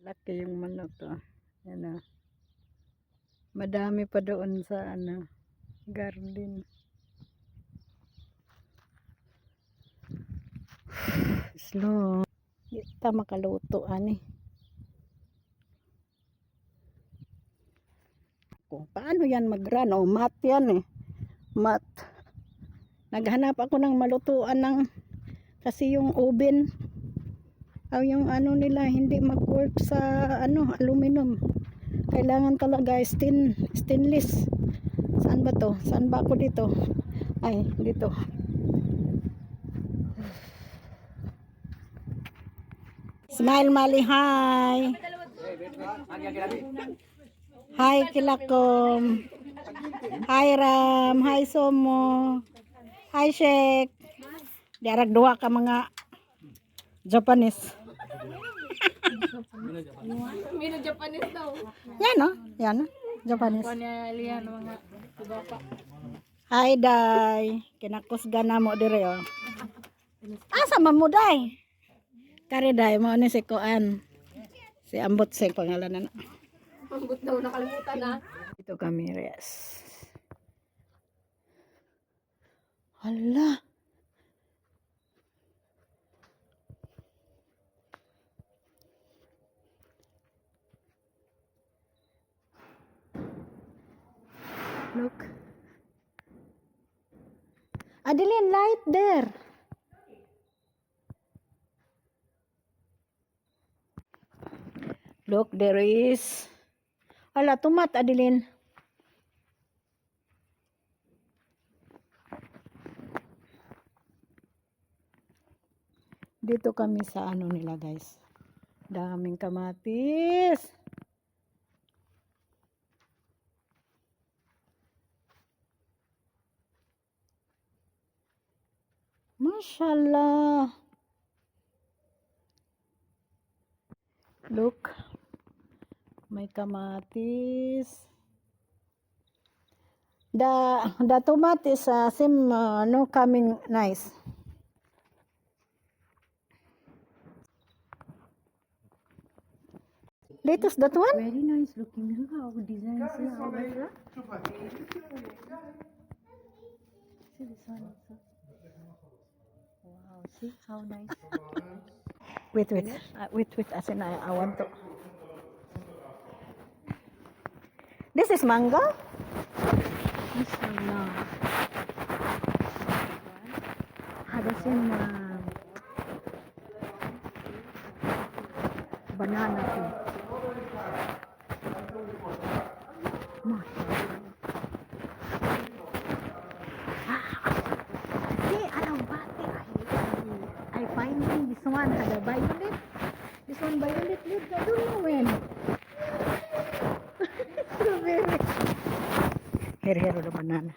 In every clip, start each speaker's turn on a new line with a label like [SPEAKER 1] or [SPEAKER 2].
[SPEAKER 1] Laki yung manok to. Yan o. Madami pa doon sa garden. Slow. Kita makaluto ani. Kung paano yan mag-run? O mat yan eh. Mat. Naghanap ako ng malutuan ng kasi yung oven yung nila hindi mag-work sa aluminum. Kailangan talaga stainless. Saan ba to? Saan ba ako dito? Ay, dito. Smile Mali, hi. Hi Kilakom. Hi Ram, hi Somo. Hi Shek. Diarag duha ka mga Japanese.
[SPEAKER 2] Mino Japanese daw.
[SPEAKER 1] Yan no? Yan no? Japanese.
[SPEAKER 2] Lian mga bapa.
[SPEAKER 1] Hi Day. Kinakusga na mo dire oh. Asa man mo Day? Kare Day mo ni si Kuan. Si Ambot sing pangalan na.
[SPEAKER 2] Ambot daw nakalimutan na.
[SPEAKER 1] Ito kami res. Hala. Look. Adeline, light there. Look, there is. Hala, tumat, Adeline. Dito kami sa nila, guys. Daming kamatis. Mashallah. Look. May kamatis. The tomato is same coming nice. Latest that one?
[SPEAKER 2] Very nice looking. Look how design. See how See this one also. Wow, see how nice.
[SPEAKER 1] Wait. Wait. As in, I want to. This is mango?
[SPEAKER 2] Mashallah. Ada same banana too.
[SPEAKER 1] See, I finding this one had a violet. This one violet leaves. I don't know when. Strawberry. Here the banana.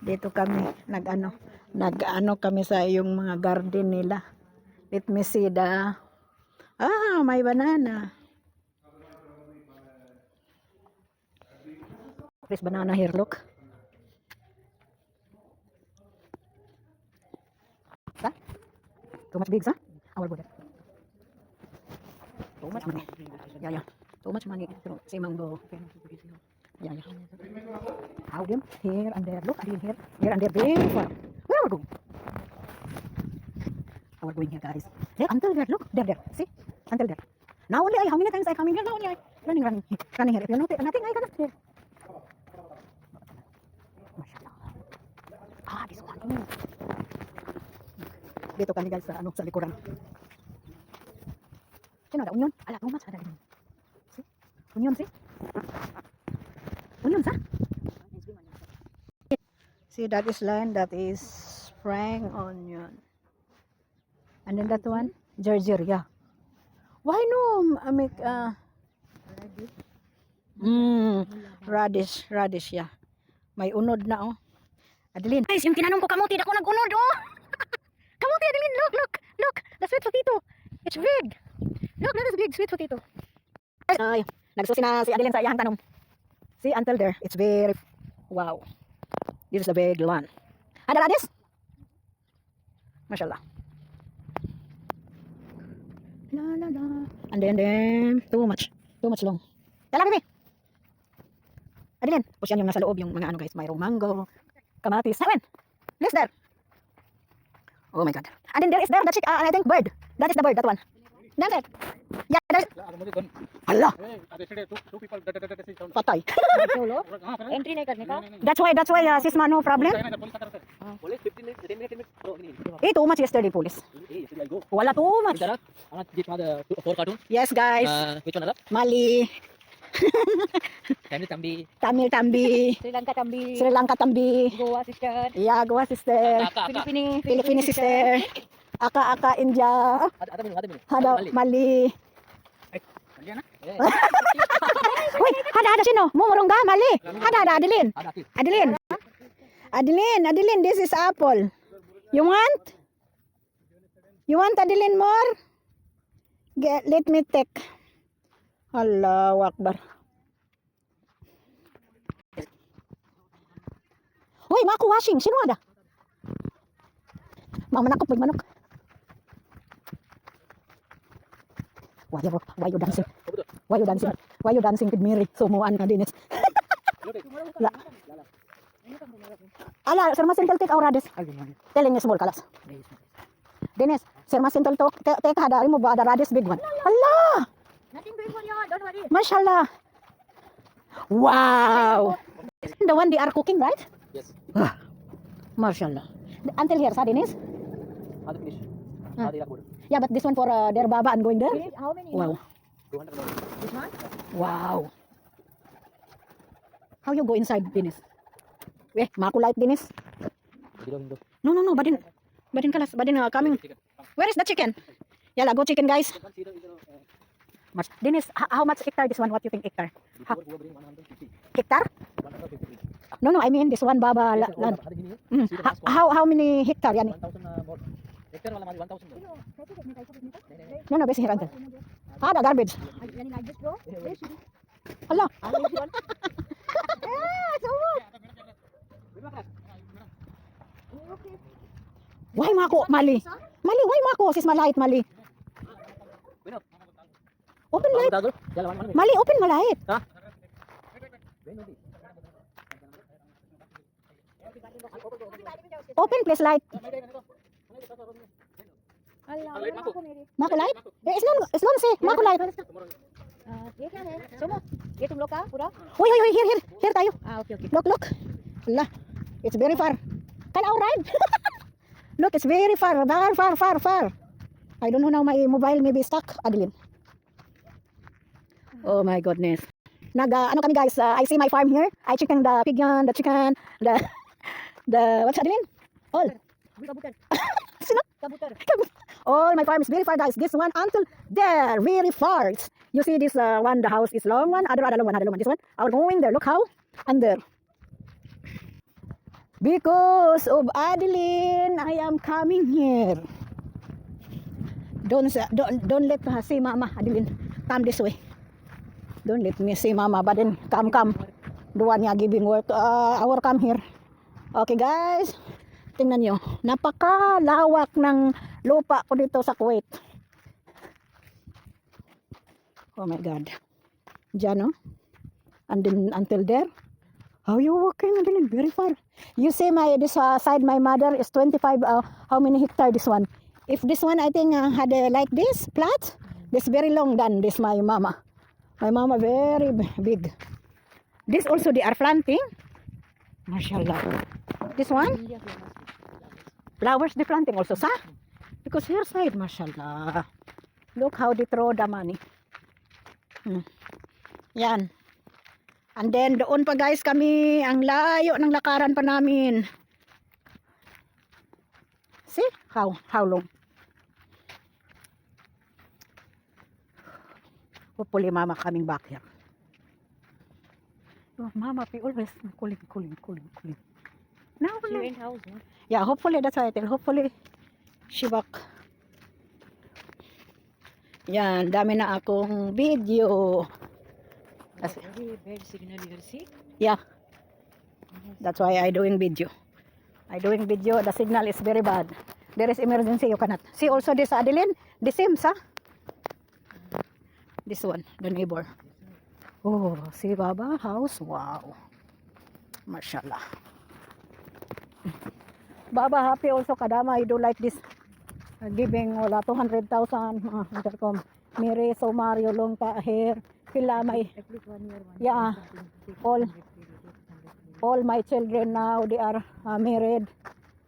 [SPEAKER 1] Dito kami nag-ano kami sa yung mga garden nila. Let me see the may banana. There's banana here, look. Huh? Too much big, huh? Our budget. Too much money. Yeah. Too much money. See mango. Yeah. How them? Here and there. Look, here and there. Very far. Where are we going? We're going here, guys. There, until there. Look, there. See? Until there. Now only how many times I come in here? Now only running here. If you're nothing, I cannot here. Mashallah. This one. Dito kami guys sa likuran. Sino ada onion? Ala, too much ada din. See? Onion, see? Onion, sah? See, that is line, that is spring onion. And then that one, ginger, yeah. Why no make radish, yeah. May unod na oh. Adeline, guys, yung tinanong ko kamuti, ako nag-unod oh. Kamuti, Adeline, look, the sweet potato. It's big. Look, that is big sweet potato. Ay, nagsusi na si Adeline sa iyang tanong. See, until there, it's very, wow. This is the big one. Ada radish? Mashallah. La la la. And then too much long. Tala baby. Adeline, push yan yung nasa loob, yung mga ano guys, mayroong mango, kamatis. Awen, lift there. Oh my god. And then there is there the chick, I think bird. That is the bird, that one. That's it. Yeah, that's Allah. Patay.
[SPEAKER 2] Entry नहीं करने का
[SPEAKER 1] That's why Sisma no problem.
[SPEAKER 3] Police 15 minutes, 10 minutes, 10 minutes. Bro,
[SPEAKER 1] Too much yesterday police.
[SPEAKER 3] hey, I go.
[SPEAKER 1] Wala too much.
[SPEAKER 3] Dara, anak jeep ada 4 cartoon.
[SPEAKER 1] Yes guys.
[SPEAKER 3] Which one ada?
[SPEAKER 1] Mali,
[SPEAKER 3] Family Tambi.
[SPEAKER 1] Tamil Tambi,
[SPEAKER 2] Sri Lanka तंबी
[SPEAKER 1] Sri Lanka Tambi,
[SPEAKER 2] Goa sister
[SPEAKER 1] yeah, Goa sister, Philippine sister, Aka India,
[SPEAKER 3] Ada minum.
[SPEAKER 1] Hada Mali.
[SPEAKER 3] Malian
[SPEAKER 1] Wait, hada sino? Mumurungga Mali. Hada Adeline.
[SPEAKER 3] Ada aktif.
[SPEAKER 1] Adeline, this is apple. You want? You want Adeline more? Let me take. Allahu Akbar. Hoy, maku washing. Sino ada? Manok. Why you dancing? Why you dancing with Mary? Sumuan ka dinis. La. Ala, Sir Masintel take aurades. Telling me small kalas. Dennis, Sir Masintel take hada mo ba ada rades big one. Allah!
[SPEAKER 2] nothing big for you don't worry
[SPEAKER 1] Mashallah. Wow. The one they are cooking, right?
[SPEAKER 3] Yes.
[SPEAKER 1] Mashallah. Until here, sa Dennis?
[SPEAKER 3] Ada finish.
[SPEAKER 1] Ah.
[SPEAKER 3] Ada ilak.
[SPEAKER 1] Yeah, but this one for their baba and going there.
[SPEAKER 2] how many
[SPEAKER 1] Wow.
[SPEAKER 3] 200.
[SPEAKER 2] this one
[SPEAKER 1] Wow. How you go inside, Dennis? Makulite, Dennis.
[SPEAKER 3] Hindo.
[SPEAKER 1] No. Badin kalas. Badin coming. Where is the chicken? Yala, go chicken, guys. Dennis, how much hectare this one? What you think hectare?
[SPEAKER 3] Before who bring 150.
[SPEAKER 1] Hectare?
[SPEAKER 3] 150.
[SPEAKER 1] No, I mean this one baba land.
[SPEAKER 3] Ada gini.
[SPEAKER 1] How many hectare yan?
[SPEAKER 3] 1000 more. Hectare wala mali 1000 more.
[SPEAKER 1] No, base here uncle. The garbage.
[SPEAKER 2] yani like this bro
[SPEAKER 1] Allah. Why mako mali? Why mako sis malait mali?
[SPEAKER 3] Bueno.
[SPEAKER 1] Open light.
[SPEAKER 3] Tago. Yala man.
[SPEAKER 1] Mali open malait.
[SPEAKER 3] Ha?
[SPEAKER 1] Open please light.
[SPEAKER 2] Allah
[SPEAKER 1] Mako light? It's non say mako light.
[SPEAKER 2] ये क्या है सुनो ये तुम लोग का पूरा
[SPEAKER 1] Hoy, here tayo.
[SPEAKER 2] okay
[SPEAKER 1] Look. Allah. It's very far. Can I ride? Look, it's very far. Far. I don't know now, my mobile may be stuck, Adeline. Oh my goodness. Ano kami guys, I see my farm here. I chicken the pigeon, the chicken, the what's Adeline? All.
[SPEAKER 2] kabutar
[SPEAKER 1] Sino?
[SPEAKER 2] kabutar
[SPEAKER 1] All my farm is very far guys. This one until there, very far. You see this one, the house is long one, other long one. This one, our going there, look how, and there. Because of Adeline, I am coming here. Don't let her see Mama, Adeline. Come this way. Don't let me see Mama, but then come. The one niya giving work. Our come here. Okay guys, tingnan nyo. Napakalawak ng lupa ko dito sa Kuwait. Oh my God. Diyan, no? And then until there. How you walking, Adeline? Very far. You see this side, my mother is 25. How many hectare this one? If this one, I think had like this plat, this very long than this my mama. My mama very big. This also they are planting. Mashallah. This one, flowers they planting also, sa? Because here side, mashallah. Look how they throw the money. Yan. And then doon pa guys kami, ang layo ng lakaran pa namin. See? How long? Hopefully mama coming back here. Oh, mama be always calling. Now,
[SPEAKER 2] she went house no?
[SPEAKER 1] yeah, hopefully that's why I tell. Hopefully she back. Yan, dami na akong video.
[SPEAKER 2] very bad signal here see
[SPEAKER 1] Yeah. That's why I doing video. The signal is very bad. There is emergency, you cannot. See also this Adeline, the same sa. This one, the neighbor. Oh, see Baba house? Wow. Mashallah. Baba happy also kadama. I do like this. Giving wala 200,000 intercom. Mire so Mario long ta here. Sila may
[SPEAKER 2] At least 1 year,
[SPEAKER 1] yeah. All my children now they are married.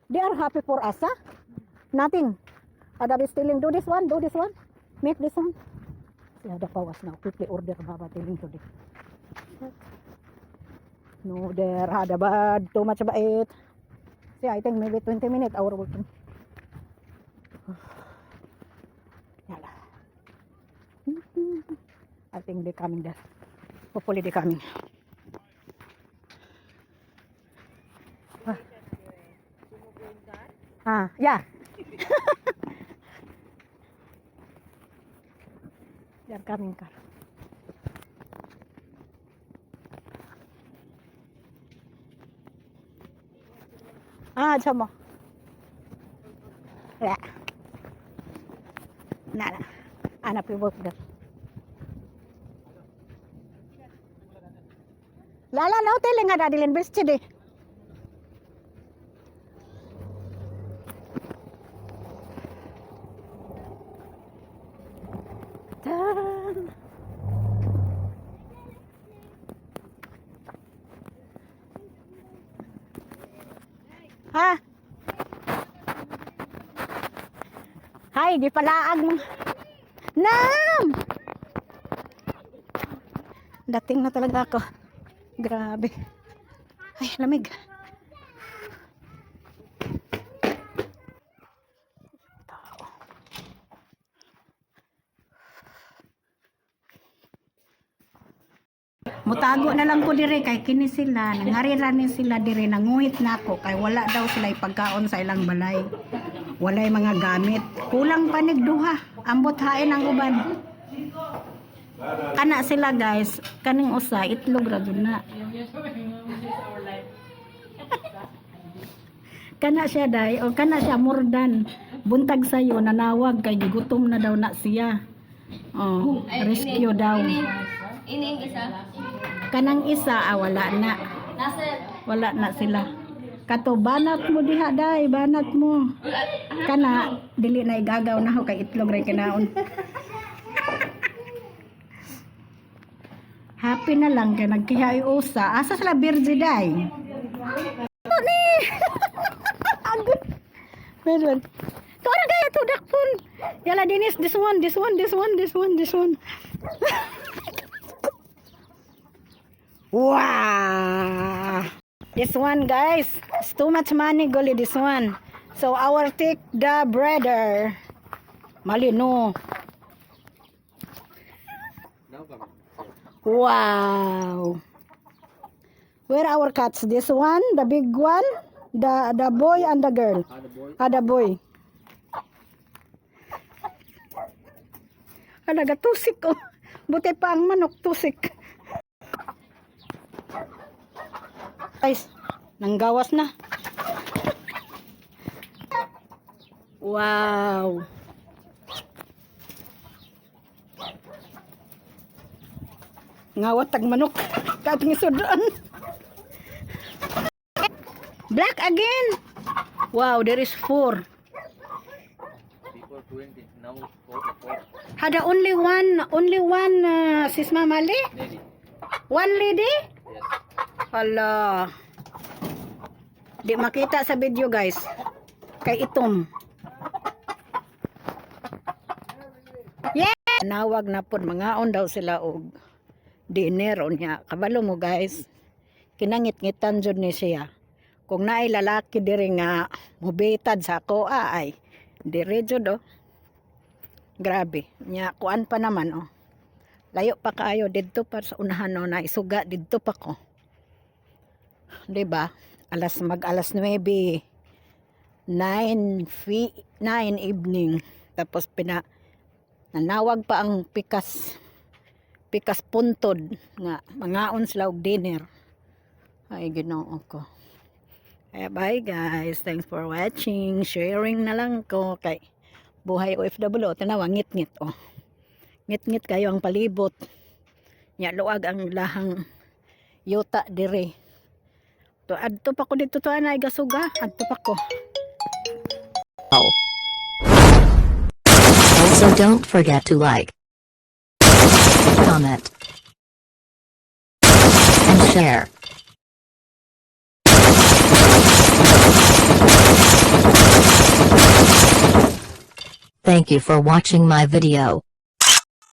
[SPEAKER 1] They are happy for us, huh? Nothing. Ada be stealing. Do this one. Make this one. See ada pawas now. Quickly order Baba telling today. No, there ada bad. Too much bait. See, I think maybe 20 minutes our working. Yala. I think they coming there. Hopefully they coming. Yeah. They are coming car. Chamo. Yeah. Nada. Anak work there. Lala no telling ada dilin besti deh. Ha? Hay, di palaag mo. Nam! Dating na talaga ako. Grabe. Ay, lamig. Mutago na lang ko dire kay kini sila nangariranin sila dire nanguhit na ako kay wala daw sila ipagkaon sa ilang balay. Walay mga gamit. Kulang panig duha. Ambot hain ang uban. Kana sila guys, kaning usa itlog ra gud na. Kana siya day o kana siya murdan. Buntag sayo nanawag kay gigutom na daw na siya. Oh, rescue daw.
[SPEAKER 2] Ining isa.
[SPEAKER 1] Kanang isa wala na. Wala na sila. Kato banat mo diha day, banat mo. Kana dili na igagaw na ho kay itlog ray kinaon. Happy na lang kay nagkihay usa. Asa sila birdi day? Ni. Agud. Medon. Tora gaya to dakpon. Yala Dennis, this one. Wow. This one guys, it's too much money goli this one. So our take the brother. Malino. Wow. Where are our cats? This one, the big one, the boy and the girl. The boy. Tusik ko. Buti pa ang manok tusik. Guys, nanggawas na. Wow. Ngawat tag manok. Kating isudaan. Black again. Wow, there is 4.
[SPEAKER 3] Before 20, now 4.
[SPEAKER 1] Ada only one sis Mamali?
[SPEAKER 3] Maybe.
[SPEAKER 1] One lady?
[SPEAKER 3] Yes.
[SPEAKER 1] Hala. Di makita sa video guys. Kay itom. Yeah! Nawag na po. Mangaon daw sila og dinner o niya. Kabalo mo guys. Kinangit-ngitan dyan ni siya. Kung naay lalaki diri nga mubitad sa ako ay dire jud oh. Grabe. Nya kuan pa naman oh. Layo pa kaayo didto pa sa unahan no na isuga didto pa ko. 'Di ba? Alas 9 evening tapos nanawag pa ang pikas puntod nga mangaon sila og dinner. Ay Ginoo ko. Bye guys, thanks for watching. Sharing na lang ko kay buhay OFW tanawa ngit-ngit oh. ngit-ngit kayo ang palibot. Nya luag ang lahang yuta dire. To adto pa ko dito to anay gasuga, adto pa ko.
[SPEAKER 4] Also don't forget to like, comment, and share. Thank you for watching my video.